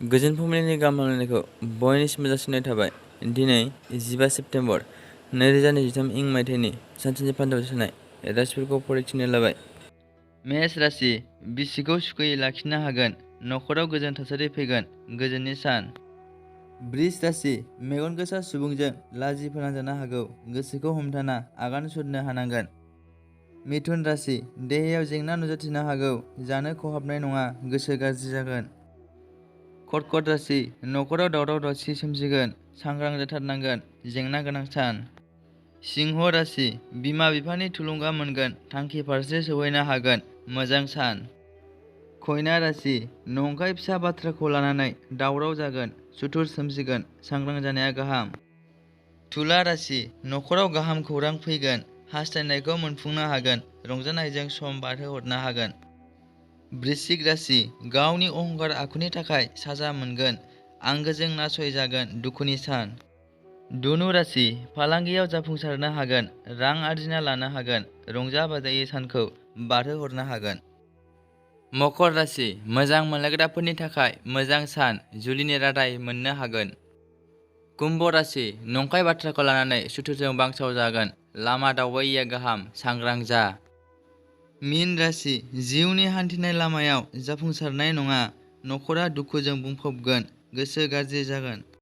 गोजोन फुंबिलिनि गाहाम हामलायनायखौ बयनिसिमबो जासिनाय थाबाय। दिनै 15 सेप्तेम्बर 2023 इं मायथाइनि सानसेनि फान्दाव सोनाय राशिफोरखौ फरायथिनो लाबाय। मेष राशि, बिसिखौ सुखुयै लाखिनो हागोन, नखराव गोजोन थासारि फैगोन, गोजोननि सान। बृष राशि, मेगन गोसा सुबुंजों लाजि फोनांजानो हागौ, गोसोखौ हमथाना आगान सुरनो हानांगोन। मिथुन राशि, देहायाव जेंना नुजाथिनो हागौ, जानो खहाबनाय नङा, गोसो गाज्रि जागोन। कर्कट राशि, नखराव दावराव दावसि सोमजिगोन, सांग्रां जाथारनांगोन, जेंना गोनां सान। सिंह राशि, बिमा बिफानि थुलुंगा मोनगोन, थांखि फारसे सौहैनो हागोन, मोजां सान। कन्या राशि, नंखाय फिसा बाथ्राखौ लानानै दावराव जागोन, सुथुर सोमजिगोन, सांग्रां जानाया गाहाम। तुला राशि, नखराव गाहाम खौरां फैगोन, हास्थायनायखौ मोनफुंनो हागोन, रंजानायजों सम बारहोहरनो हागोन। वृश्चिक राशि, गावनि अहंकार आखुनि थाखाय साजा मोनगोन, आंगोजों नासयजागोन, दुखुनि सान। धनु राशि, फालांगियाव जाफुंसारनो हागोन, रां आरजिना लानो हागोन, रंजा बाजायै सानखौ बारहोहरनो हागोन। मकर राशि, मोजां मोनलायग्राफोरनि थाखाय मोजां सान, जुलिनि रादाय मोननो हागोन। कुम्भ राशि, नंखाय बाथ्राखौ लानानै सुथुरजों बांसावजागोन, लामा दावबायैया गाहाम, सांग्रां जा। मीन राशि, जिउनि हान्थिनाय लामायाव जाफुंसारनाय नङा, नखरा दुखुजों बुंफबगोन, गोसो गाज्रि जागोन।